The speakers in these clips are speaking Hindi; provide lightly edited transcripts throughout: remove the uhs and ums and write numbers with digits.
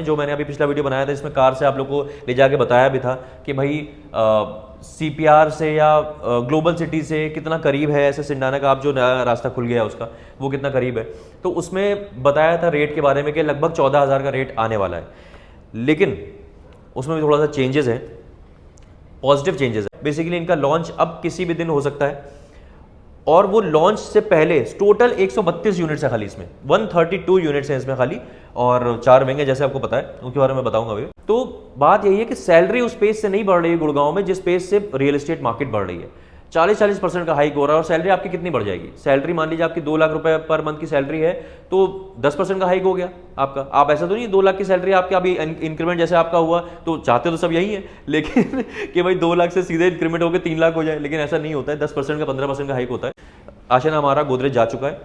जो मैंने अभी पिछला वीडियो बनाया था इसमें कार से आप लोग को ले जाके बताया भी था कि भाई सीपीआर से या ग्लोबल सिटी से कितना करीब है ऐसे सिंडाना का, आप जो नया रास्ता खुल गया उसका वो कितना करीब है। तो उसमें बताया था रेट के बारे में कि लगभग 14,000 का रेट आने वाला है, लेकिन उसमें भी थोड़ा सा चेंजेस है, पॉजिटिव चेंजेस है। बेसिकली इनका लॉन्च अब किसी भी दिन हो सकता है, और वो लॉन्च से पहले टोटल 132 यूनिट्स है खाली, इसमें 132 यूनिट्स हैं इसमें खाली, और 4 विंग है जैसे आपको पता है, उनके बारे में बताऊंगा अभी। तो बात यही है कि सैलरी उस पेस से नहीं बढ़ रही है गुड़गांव में जिस पेस से रियल एस्टेट मार्केट बढ़ रही है। 40% का हाइक हो रहा है, और सैलरी आपकी कितनी बढ़ जाएगी? सैलरी मान लीजिए आपकी 2 लाख रुपए पर मंथ की सैलरी है, तो 10% का हाइक हो गया आपका। आप ऐसा तो नहीं 2 लाख की सैलरी आपकी अभी इंक्रीमेंट जैसे आपका हुआ, तो चाहते तो सब यही है, लेकिन कि भाई 2 लाख से सीधे इंक्रीमेंट होकर 3 लाख हो जाए, लेकिन ऐसा नहीं होता है। 10% का 15% का हाइक होता है। आशना हमारा गोदरेज जा चुका है,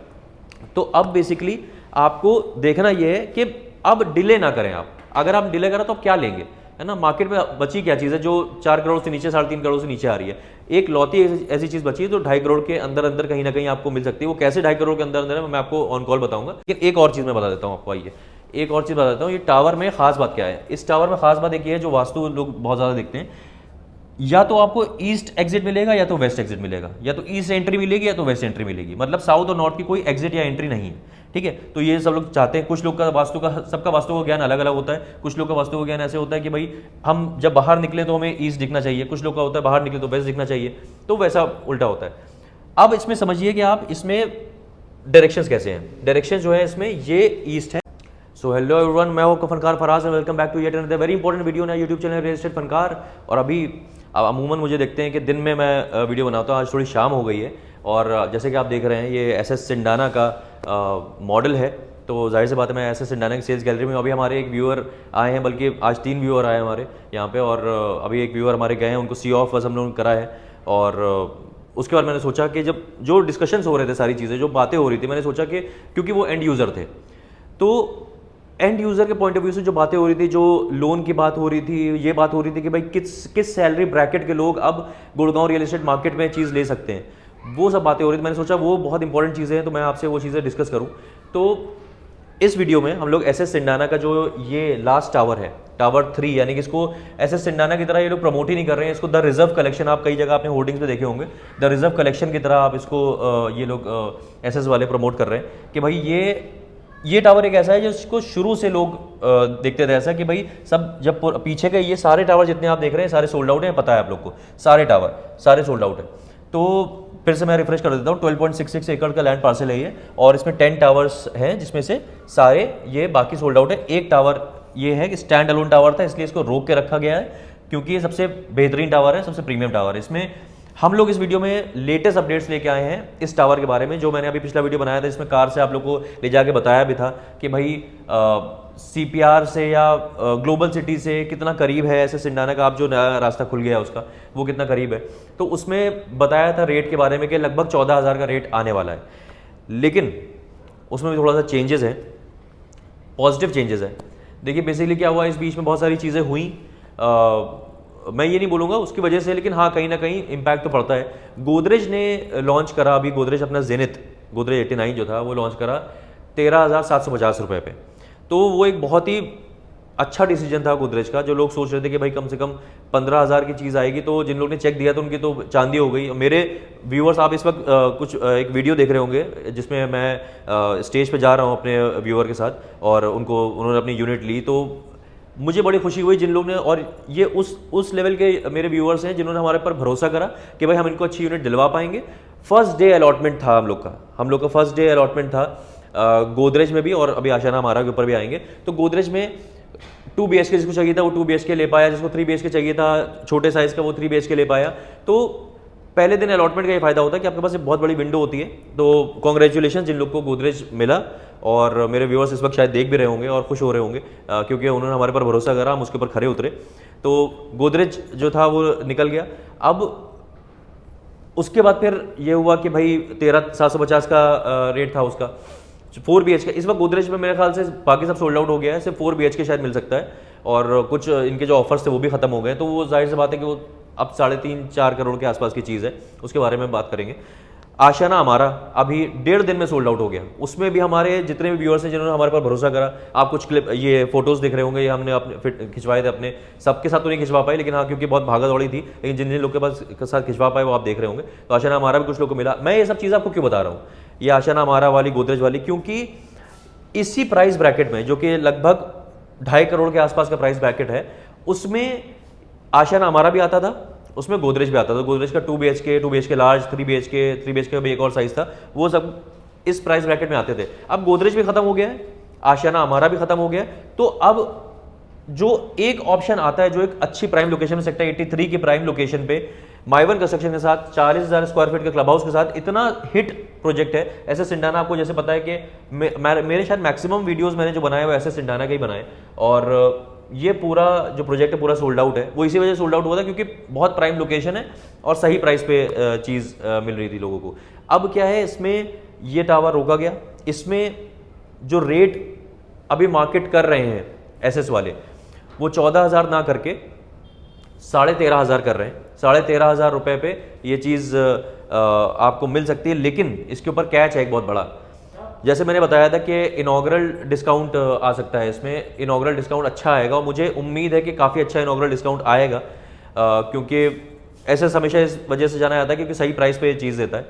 तो अब बेसिकली आपको देखना यह है कि अब डिले ना करें आप। अगर आप डिले करें तो आप क्या लेंगे, है ना? मार्केट में बची क्या चीज़ है जो 4 करोड़ से नीचे, 3.5 करोड़ से नीचे आ रही है? एक लौती ऐसी चीज़ बची है जो 2.5 करोड़ के अंदर अंदर कहीं ना कहीं आपको मिल सकती है। वो कैसे 2.5 करोड़ के अंदर अंदर है मैं आपको ऑन कॉल बताऊंगा, लेकिन एक और चीज़ मैं बता देता हूँ आपको। आइए एक और चीज़ बता देता हूँ। ये टावर में खास बात क्या है? इस टावर में खास बात एक ये है, जो वास्तु लोग बहुत ज़्यादा देखते हैं, या तो आपको ईस्ट एग्जिट मिलेगा या तो वेस्ट एग्जिट मिलेगा, या तो ईस्ट एंट्री मिलेगी या तो वेस्ट एंट्री मिलेगी, मतलब साउथ और नॉर्थ की कोई एग्जिट या एंट्री नहीं है। ठीक है, तो ये सब लोग चाहते हैं। कुछ लोग का वास्तु का, सबका वास्तु का ज्ञान अलग अलग होता है। कुछ लोग का वास्तु का ज्ञान ऐसे होता है कि भाई हम जब बाहर निकले तो हमें ईस्ट दिखना चाहिए, कुछ लोग का होता है बाहर निकले तो वेस्ट दिखना चाहिए, तो वैसा उल्टा होता है। अब इसमें समझिए कि आप इसमें डायरेक्शंस कैसे हैं। डायरेक्शन जो है इसमें ये ईस्ट है। सो हेलो एवरीवन, मैं हूं Fankar Faraz and welcome back to yet another very important video ना YouTube channel real estate Fankar. और अभी अमूमन मुझे देखते हैं कि दिन में मैं वीडियो बनाता हूँ, आज थोड़ी शाम हो गई है, और जैसे कि आप देख रहे हैं ये एसएस सिंडाना का मॉडल है। तो जाहिर सी बात है मैं एसएस सिंडाना की सेल्स गैलरी में, अभी हमारे एक व्यूअर आए हैं, बल्कि आज 3 व्यूअर आए हमारे यहाँ पे, और अभी एक व्यूअर हमारे गए हैं, उनको सी ऑफ बस हम लोगों ने करा है। और उसके बाद मैंने सोचा कि जब जो डिस्कशंस हो रहे थे, सारी चीज़ें जो बातें हो रही थी, मैंने सोचा कि क्योंकि वो एंड यूज़र थे, तो एंड यूज़र के पॉइंट ऑफ व्यू से जो बातें हो रही थी, जो लोन की बात हो रही थी, ये बात हो रही थी कि भाई किस सैलरी ब्रैकेट के लोग अब गुड़गांव रियल एस्टेट मार्केट में चीज़ ले सकते हैं, वो सब बातें हो रही थी। मैंने सोचा वो बहुत इंपॉर्टेंट चीज़ें हैं, तो मैं आपसे वो चीज़ें डिस्कस करूँ। तो इस वीडियो में हम लोग एसएस सिंडाना का जो ये लास्ट टावर है, टावर 3, यानी कि इसको एसएस सिंडाना की तरह ये लोग प्रमोट ही नहीं कर रहे हैं इसको। द रिजर्व कलेक्शन, आप कई जगह आपने होर्डिंग्स पे देखे होंगे, द रिजर्व कलेक्शन की तरह आप इसको ये लोग एसएस वाले प्रमोट कर रहे हैं कि भाई ये टावर एक ऐसा है जिसको शुरू से लोग देखते थे ऐसा कि भाई सब जब पीछे के ये सारे टावर जितने आप देख रहे हैं सारे सोल्ड आउट हैं, पता है आप लोग को, सारे टावर सारे सोल्ड आउट है। तो फिर से मैं रिफ्रेश कर देता हूँ, 12.66 एकड़ का लैंड पार्सल है ये, और इसमें 10 टावर्स हैं जिसमें से सारे ये बाकी सोल्ड आउट है। एक टावर ये है कि स्टैंड अलोन टावर था, इसलिए इसको रोक के रखा गया है, क्योंकि ये सबसे बेहतरीन टावर है, सबसे प्रीमियम टावर है। इसमें हम लोग इस वीडियो में लेटेस्ट अपडेट्स लेके आए हैं इस टावर के बारे में, जो मैंने अभी पिछला वीडियो बनाया था इसमें कार से आप लोग को ले जाके बताया भी था कि भाई सीपीआर से या ग्लोबल सिटी से कितना करीब है ऐसे सिंडाना का, आप जो नया रास्ता खुल गया उसका वो कितना करीब है। तो उसमें बताया था रेट के बारे में कि लगभग 14,000 का रेट आने वाला है, लेकिन उसमें भी थोड़ा सा चेंजेस है, पॉजिटिव चेंजेस है। देखिए बेसिकली क्या हुआ, इस बीच में बहुत सारी चीज़ें हुई, मैं ये नहीं बोलूँगा उसकी वजह से, लेकिन हाँ कहीं ना कहीं इम्पैक्ट तो पड़ता है। गोदरेज ने लॉन्च करा अभी, गोदरेज अपना जेनिथ गोदरेज 89 जो था वो लॉन्च करा 13,750 रुपये पे। तो वो एक बहुत ही अच्छा डिसीजन था गोदरेज का। जो लोग सोच रहे थे कि भाई कम से कम 15,000 की चीज़ आएगी, तो जिन लोगों ने चेक दिया तो उनकी तो चांदी हो गई। मेरे व्यूअर्स, आप इस वक्त कुछ एक वीडियो देख रहे होंगे जिसमें मैं स्टेज पे जा रहा हूँ अपने व्यूअर के साथ, और उन्होंने अपनी यूनिट ली, तो मुझे बड़ी खुशी हुई जिन लोगों ने, और ये उस लेवल के मेरे व्यूअर्स हैं जिन्होंने हमारे पर भरोसा करा कि भाई हम इनको अच्छी यूनिट दिलवा पाएंगे। फर्स्ट डे अलॉटमेंट था हम लोग का फर्स्ट डे अलॉटमेंट था गोदरेज में भी, और अभी आशाना हमारा के ऊपर भी आएंगे। तो गोदरेज में 2 BHK जिसको चाहिए था वो 2 BHK ले पाया, जिसको 3 BHK चाहिए था छोटे साइज का वो 3 BHK ले पाया। तो पहले दिन अलॉटमेंट का ये फायदा होता है कि आपके पास एक बहुत बड़ी विंडो होती है। तो कॉन्ग्रेचुलेशन जिन लोग को गोदरेज मिला, और मेरे व्यूअर्स इस वक्त शायद देख भी रहे होंगे और खुश हो रहे होंगे, क्योंकि उन्होंने हमारे पर भरोसा करा, हम उसके ऊपर खरे उतरे। तो गोदरेज जो था वो निकल गया। अब उसके बाद फिर ये हुआ कि भाई 13,750 का रेट था उसका, 4 BHK। इस वक्त गोदरेज में मेरे ख्याल से बाकी सब सोल्ड आउट हो गया है, सिर्फ 4 BHK शायद मिल सकता है, और कुछ इनके जो ऑफर्स थे वो भी खत्म हो गए। तो वो जाहिर सी बात है कि वो अब 3.5-4 करोड़ के आसपास की चीज़ है, उसके बारे में बात करेंगे। आशियाना हमारा अभी 1.5 दिन में सोल्ड आउट हो गया। उसमें भी हमारे जितने भी व्यूअर्स हैं जिन्होंने हमारे पर भरोसा करा, आप कुछ क्लिप ये फोटोज दिख रहे होंगे, ये हमने अपने खिंचवाए थे अपने, सबके साथ तो नहीं खिंचवा पाए, लेकिन हाँ क्योंकि बहुत भागा दौड़ी थी, लेकिन जिन जिन लोग के पास के साथ खिंचवा पाए वो आप देख रहे होंगे। तो आशियाना हमारा भी कुछ लोग को मिला। मैं ये सब चीज़ आपको क्यों बता रहा हूँ, ये आशियाना हमारा वाली, गोदरेज वाली, क्योंकि इसी प्राइस ब्रैकेट में जो कि लगभग 2.5 करोड़ के आसपास का प्राइस ब्रैकेट है, उसमें आशियाना हमारा भी आता था, उसमें गोदरेज भी आता था। गोदरेज का 2 BHK लार्ज, 3 BHK का भी एक और साइज था, वो सब इस प्राइस ब्रैकेट में आते थे। अब गोदरेज भी खत्म हो गया है, आशियाना हमारा भी खत्म हो गया है। तो अब जो एक ऑप्शन आता है, जो एक अच्छी प्राइम लोकेशन में, सेक्टर 83 की प्राइम लोकेशन पे माइवन कंस्ट्रक्शन के साथ 40,000 स्क्वायर फीट के क्लब हाउस के साथ इतना हिट प्रोजेक्ट है एसएस सिंडाना। आपको जैसे पता है कि मेरे शायद मैक्सिमम वीडियोस मैंने जो बनाए वो एसएस सिंडाना के ही बनाए, और ये पूरा जो प्रोजेक्ट है पूरा सोल्ड आउट है। वो इसी वजह से सोल्ड आउट हुआ था क्योंकि बहुत प्राइम लोकेशन है और सही प्राइस पे चीज़ मिल रही थी लोगों को। अब क्या है, इसमें ये टावर रोका गया, इसमें जो रेट अभी मार्केट कर रहे हैं एसएस वाले, वो 14,000 ना करके 13,500 कर रहे हैं। 13,500 रुपये पे ये चीज़ आपको मिल सकती है, लेकिन इसके ऊपर कैच है एक बहुत बड़ा। जैसे मैंने बताया था कि इनॉग्रल डिस्काउंट आ सकता है, इसमें इनॉग्रल डिस्काउंट अच्छा आएगा और मुझे उम्मीद है कि काफ़ी अच्छा इनॉग्रल डिस्काउंट आएगा, क्योंकि ऐसे हमेशा इस वजह से जाना जाता है क्योंकि सही प्राइस पे चीज़ देता है।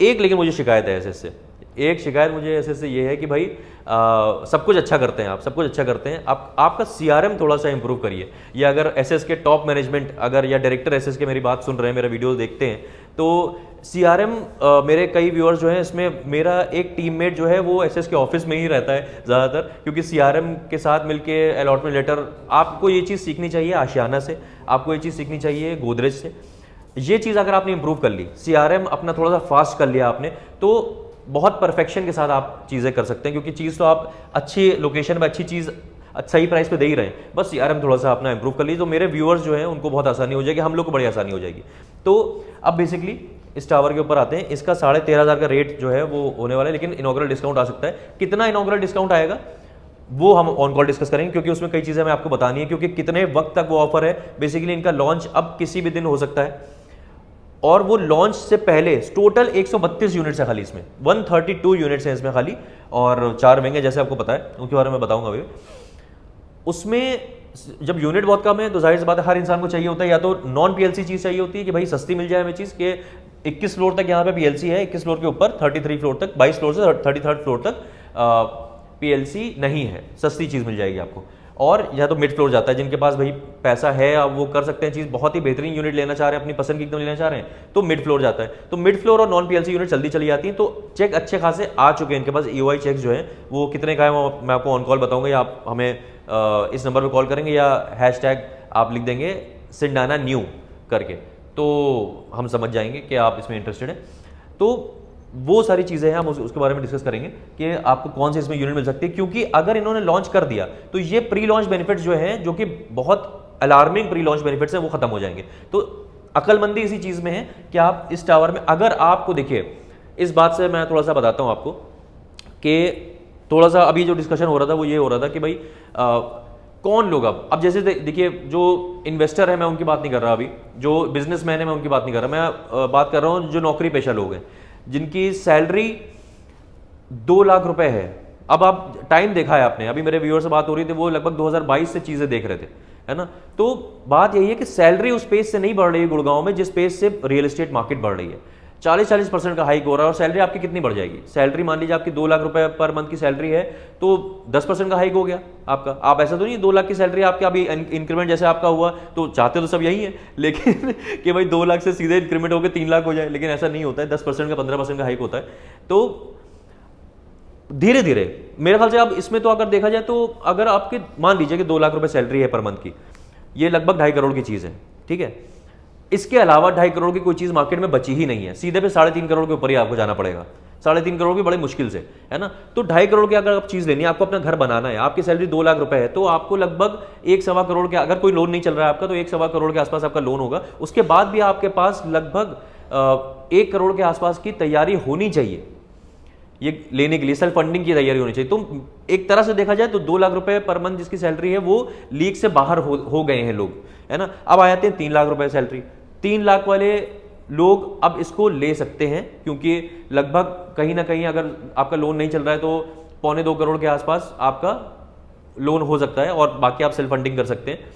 एक लेकिन मुझे शिकायत है एसएस से, एक शिकायत मुझे एसएस से ये है कि भाई सब कुछ अच्छा करते हैं आप, सब कुछ अच्छा करते हैं आप, आपका सीआरएम थोड़ा सा इंप्रूव करिए। या अगर एसएस के टॉप मैनेजमेंट अगर या डायरेक्टर एसएस के मेरी बात सुन रहे हैं, मेरा वीडियो देखते हैं, तो सीआरएम मेरे कई व्यूअर्स जो हैं, इसमें मेरा एक टीममेट जो है वो एसएस के ऑफिस में ही रहता है ज़्यादातर, क्योंकि सीआरएम के साथ मिलके अलॉटमेंट लेटर, आपको ये चीज़ सीखनी चाहिए आशियाना से, आपको ये चीज़ सीखनी चाहिए गोदरेज से। ये चीज़ अगर आपने इंप्रूव कर ली, सीआरएम अपना थोड़ा सा फास्ट कर लिया आपने, तो बहुत परफेक्शन के साथ आप चीज़ें कर सकते हैं, क्योंकि चीज़ तो आप अच्छी लोकेशन में अच्छी चीज़ सही प्राइस पे दे ही रहे हैं, बस सीआरएम थोड़ा सा अपना इंप्रूव कर लीजिए, तो मेरे व्यूअर्स जो हैं उनको बहुत आसानी हो जाएगी, हम लोग को बड़ी आसानी हो जाएगी। तो अब बेसिकली इस टावर के ऊपर आते हैं, इसका 13,500 का रेट जो है वो होने वाला है, लेकिन इनॉग्रल डिस्काउंट आ सकता है। कितना इनॉग्रल डिस्काउंट आएगा वो हम ऑन कॉल डिस्कस करेंगे, क्योंकि उसमें कई चीज़ें हमें आपको बतानी है, क्योंकि कितने वक्त तक वो ऑफर है। बेसिकली इनका लॉन्च अब किसी भी दिन हो सकता है, और वो लॉन्च से पहले टोटल 132 यूनिट्स है खाली इसमें, 132 यूनिट्स हैं इसमें खाली, और 4 विंग है जैसे आपको पता है, उनके बारे में बताऊंगा अभी। उसमें जब यूनिट बहुत कम है तो जाहिर सी बात है हर इंसान को चाहिए होता है या तो नॉन पीएलसी चीज़ चाहिए होती है कि भाई सस्ती मिल जाए हमें चीज़, के 21 फ्लोर तक यहाँ पे पीएलसी है, 21 फ्लोर के ऊपर 33 फ्लोर तक, 22 फ्लोर से 33 फ्लोर तक पीएलसी नहीं है, सस्ती चीज़ मिल जाएगी आपको। और या तो मिड फ्लोर जाता है, जिनके पास भाई पैसा है अब वो कर सकते हैं चीज़, बहुत ही बेहतरीन यूनिट लेना चाह रहे हैं, अपनी पसंद की एकदम लेना चाह रहे हैं, तो मिड फ्लोर जाता है। तो मिड फ्लोर और नॉन पीएलसी यूनिट जल्दी चली जाती हैं, तो चेक अच्छे खासे आ चुके हैं इनके पास। ईओआई चेक जो है वो कितने का है वो मैं आपको ऑन कॉल बताऊंगा, या आप हमें इस नंबर पर कॉल करेंगे या हैशटैग आप लिख देंगे सिंडाना न्यू करके, तो हम समझ जाएंगे कि आप इसमें इंटरेस्टेड हैं। तो वो सारी चीज़ें हैं, हम उसके बारे में डिस्कस करेंगे कि आपको कौन से इसमें यूनिट मिल सकती है, क्योंकि अगर इन्होंने लॉन्च कर दिया तो ये प्री लॉन्च बेनिफिट्स जो हैं, जो कि बहुत अलार्मिंग प्री लॉन्च बेनिफिट्स हैं, वो खत्म हो जाएंगे। तो अक्लमंदी इसी चीज़ में है कि आप इस टावर में, अगर आपको देखिए, इस बात से मैं थोड़ा सा बताता हूँ आपको कि थोड़ा सा अभी जो डिस्कशन हो रहा था वो ये हो रहा था कि भाई कौन लोग, अब जैसे देखिए जो इन्वेस्टर है मैं उनकी बात नहीं कर रहा, अभी जो बिजनेसमैन है मैं उनकी बात नहीं कर रहा, मैं बात कर रहा हूँ जो नौकरी पेशा लोग हैं, जिनकी सैलरी 2 लाख रुपए है। अब आप टाइम देखा है आपने, अभी मेरे व्यूअर से बात हो रही थी, वो लगभग 2022 से चीज़ें देख रहे थे, है ना। तो बात यही है कि सैलरी उस पेस से नहीं बढ़ रही है गुड़गांव में जिस पेस से रियल एस्टेट मार्केट बढ़ रही है। 40% का हाइक हो रहा है, और सैलरी आपकी कितनी बढ़ जाएगी। सैलरी मान लीजिए आपकी 2 लाख रुपए पर मंथ की सैलरी है, तो 10% का हाइक हो गया आपका। आप ऐसा तो नहीं 2 लाख की सैलरी आपकी अभी इंक्रीमेंट जैसे आपका हुआ, तो चाहते तो सब यही है, लेकिन कि भाई 2 लाख से सीधे इंक्रीमेंट होकर 3 लाख हो जाए, लेकिन ऐसा नहीं होता है। 10% का 15% का हाइक होता है। तो धीरे धीरे मेरे ख्याल से अब इसमें तो अगर देखा जाए तो अगर आपके मान लीजिए कि 2 लाख रुपए सैलरी है पर मंथ की, ये लगभग 2.5 करोड़ की चीज़ है, ठीक है। इसके अलावा 2.5 करोड़ की कोई चीज़ मार्केट में बची ही नहीं है, सीधे पे 3.5 करोड़ के ऊपर ही आपको जाना पड़ेगा। 3.5 करोड़ भी बड़े मुश्किल से, है ना। तो 2.5 करोड़ की अगर आप चीज़ लेनी है, आपको अपना घर बनाना है, आपकी सैलरी 2 लाख रुपए है, तो आपको लगभग 1.25 करोड़ के, अगर कोई लोन नहीं चल रहा है आपका, तो 1.25 करोड़ के आसपास आपका लोन होगा। उसके बाद भी आपके पास लगभग 1 करोड़ के आसपास की तैयारी होनी चाहिए ये लेने के लिए, सेल्फ फंडिंग की तैयारी होनी चाहिए। तो एक तरह से देखा जाए तो 2 लाख रुपए पर मंथ जिसकी सैलरी है वो लीग से बाहर हो गए हैं लोग, है ना। अब आ जाते हैं 3 लाख रुपए सैलरी। 3 लाख वाले लोग अब इसको ले सकते हैं, क्योंकि लगभग कहीं ना कहीं अगर आपका लोन नहीं चल रहा है तो 1.25 करोड़ के आसपास आपका लोन हो सकता है, और बाकी आप सेल्फ फंडिंग कर सकते हैं।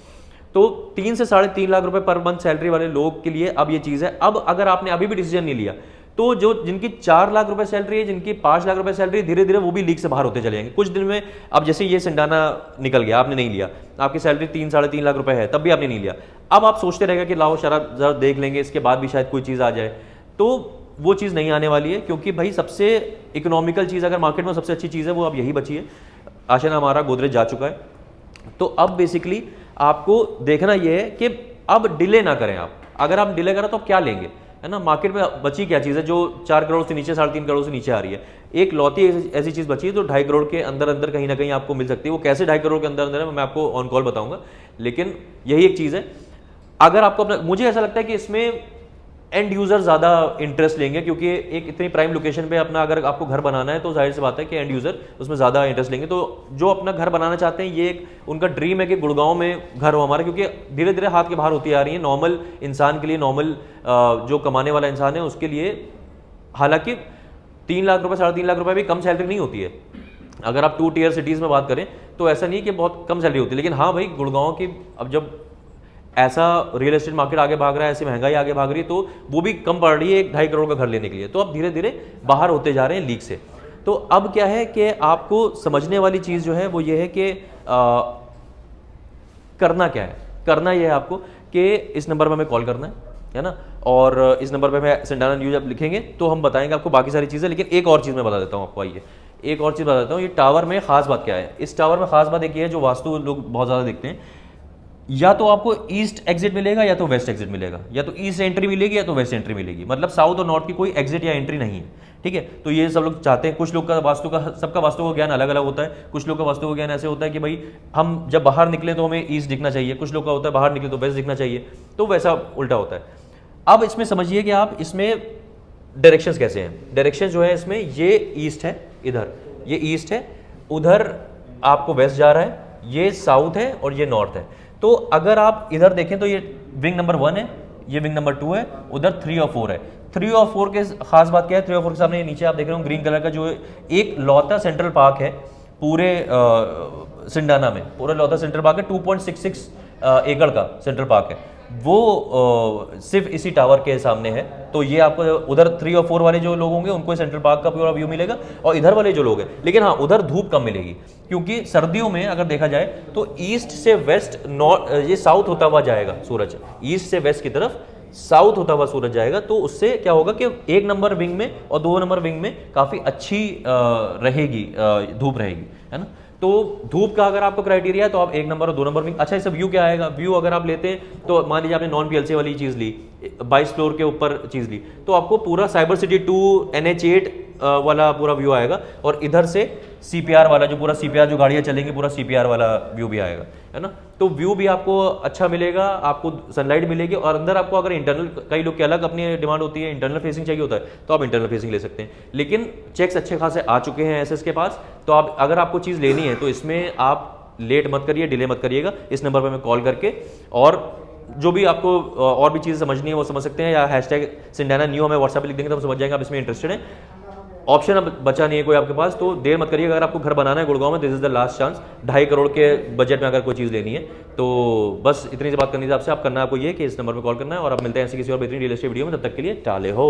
तो 3 से 3.5 लाख रुपए पर मंथ सैलरी वाले लोग के लिए अब ये चीज़ है। अब अगर आपने अभी भी डिसीजन नहीं लिया तो जो जिनकी 4 लाख रुपए सैलरी है, जिनकी 5 लाख रुपए सैलरी, धीरे धीरे वो भी लीग से बाहर होते चले जाएंगे कुछ दिन में। अब जैसे ये सिंडाना निकल गया, आपने नहीं लिया, आपकी सैलरी 3-3.5 लाख रुपए है, तब भी आपने नहीं लिया। अब आप सोचते रहेगा कि लाओ शराब जरा देख लेंगे, इसके बाद भी शायद कोई चीज़ आ जाए, तो वो चीज़ नहीं आने वाली है। क्योंकि भाई सबसे इकोनॉमिकल चीज़ अगर मार्केट में सबसे अच्छी चीज़ है वो अब यही बची है। आशियाना हमारा गोदरेज जा चुका है, तो अब बेसिकली आपको देखना ये है कि अब डिले ना करें आप। अगर आप डिले करें तो आप क्या लेंगे, है ना। मार्केट में बची क्या चीज़ है जो 4 करोड़ से नीचे, 3.5 करोड़ से नीचे आ रही है। एक लौती ऐसी चीज़ बची है जो 2.5 करोड़ के अंदर अंदर कहीं ना कहीं आपको मिल सकती है। वो कैसे 2.5 करोड़ के अंदर अंदर है मैं आपको ऑन कॉल बताऊंगा, लेकिन यही एक चीज़ है। अगर आपको अपना, मुझे ऐसा लगता है कि इसमें एंड यूज़र ज़्यादा इंटरेस्ट लेंगे, क्योंकि एक इतनी प्राइम लोकेशन पे अपना अगर आपको घर बनाना है तो जाहिर सी बात है कि एंड यूज़र उसमें ज़्यादा इंटरेस्ट लेंगे। तो जो अपना घर बनाना चाहते हैं, ये एक उनका ड्रीम है कि गुड़गांव में घर हो हमारा, क्योंकि धीरे धीरे हाथ के बाहर होती आ रही है नॉर्मल इंसान के लिए। नॉर्मल जो कमाने वाला इंसान है उसके लिए, हालांकि 3 लाख रुपए 3.5 लाख रुपए भी कम सैलरी नहीं होती है। अगर आप 2 टियर सिटीज़ में बात करें तो ऐसा नहीं कि बहुत कम सैलरी होती है, लेकिन हाँ भाई गुड़गांव की अब जब ऐसा रियल एस्टेट मार्केट आगे भाग रहा है, ऐसी महंगाई आगे भाग रही है, तो वो भी कम पड़ रही है 1-2.5 करोड़ का घर लेने के लिए। तो अब धीरे धीरे बाहर होते जा रहे हैं लीग से। तो अब क्या है कि आपको समझने वाली चीज़ जो है वो ये है कि करना क्या है। करना ये है आपको कि इस नंबर पर हमें कॉल करना है ना, और इस नंबर पर हमें सिंडाना न्यूज़ आप लिखेंगे तो हम बताएंगे आपको बाकी सारी चीज़ें। लेकिन एक और चीज़ मैं बता देता हूँ आपको, आइए एक और चीज़ बता देता हूँ। ये टावर में खास बात क्या है, इस टावर में खास बात एक ये है जो वास्तु लोग बहुत ज़्यादा देखते हैं, या तो आपको ईस्ट एग्जिट मिलेगा या तो वेस्ट एग्जिट मिलेगा, या तो ईस्ट एंट्री मिलेगी या तो वेस्ट एंट्री मिलेगी। मतलब साउथ और नॉर्थ की कोई एग्जिट या एंट्री नहीं है, ठीक है। तो ये सब लोग चाहते हैं। कुछ लोग का वास्तु का, सबका वास्तु का ज्ञान अलग अलग होता है। कुछ लोग का वास्तु का ज्ञान ऐसे होता है कि भाई हम जब बाहर निकले तो हमें ईस्ट दिखना चाहिए, कुछ लोग का होता है बाहर निकले तो वेस्ट दिखना चाहिए, तो वैसा उल्टा होता है। अब इसमें समझिए कि आप इसमें डायरेक्शंस कैसे हैं। डायरेक्शन जो है इसमें, ये ईस्ट है, इधर ये ईस्ट है, उधर आपको वेस्ट जा रहा है, ये साउथ है और ये नॉर्थ है। तो अगर आप इधर देखें तो ये विंग नंबर 1 है, ये विंग नंबर 2 है, उधर 3 और 4 है। 3 और 4 के खास बात क्या है, 3 और 4 के सामने नीचे आप देख रहे हो ग्रीन कलर का जो एक लौता सेंट्रल पार्क है पूरे सिंडाना में, पूरा लौता सेंट्रल पार्क है, 2.66 एकड़ का सेंट्रल पार्क है, वो सिर्फ इसी टावर के सामने है। तो ये आपको उधर 3 और 4 वाले जो लोग होंगे उनको सेंट्रल पार्क का पूरा व्यू मिलेगा, और इधर वाले जो लोग हैं, लेकिन हाँ उधर धूप कम मिलेगी, क्योंकि सर्दियों में अगर देखा जाए तो ईस्ट से वेस्ट, नॉर्थ, ये साउथ होता हुआ जाएगा सूरज, ईस्ट से वेस्ट की तरफ साउथ होता हुआ सूरज जाएगा। तो उससे क्या होगा कि 1 नंबर विंग में और 2 नंबर विंग में काफ़ी अच्छी रहेगी, धूप रहेगी, है ना। तो धूप का अगर आपको क्राइटेरिया है तो आप 1 नंबर और 2 नंबर विंग। अच्छा, इससे व्यू क्या आएगा, व्यू अगर आप लेते हैं तो मान लीजिए आपने नॉन पीएलसी वाली चीज़ ली, 22 फ्लोर के ऊपर चीज़ ली, तो आपको पूरा साइबर सिटी 2 NH8 वाला पूरा व्यू आएगा, और इधर से CPR वाला जो पूरा CPR जो गाड़ियाँ चलेंगी पूरा CPR वाला व्यू भी आएगा, है ना। तो व्यू भी आपको अच्छा मिलेगा, आपको सनलाइट मिलेगी, और अंदर आपको अगर इंटरनल, कई लोग की अलग अपनी डिमांड होती है, इंटरनल फेसिंग चाहिए होता है तो आप इंटरनल फेसिंग ले सकते हैं। लेकिन चेक्स अच्छे खासे आ चुके हैं एसएस के पास, तो आप अगर आपको चीज़ लेनी है तो इसमें आप लेट मत करिए, डिले मत करिएगा। इस नंबर पर हमें कॉल करके, और जो भी आपको और भी चीज़ समझनी है वो समझ सकते हैं, या हैशटैग सिंडाना न्यू हमें व्हाट्सएप पे लिख देंगे तो हम समझ जाएंगे आप इसमें इंटरेस्टेड हैं। ऑप्शन अब बचा नहीं है कोई आपके पास, तो देर मत करिए। अगर आपको घर बनाना है गुड़गांव में, this is the last chance. 2.5 crore के बजट में अगर कोई चीज़ लेनी है तो बस इतनी सी बात करनी थी आपसे। आप करना आपको ये कि इस नंबर पर कॉल करना है, और आप मिलते हैं ऐसी किसी और बेहतरीन रियल एस्टेट वीडियो में। तब तक के लिए टाले हो।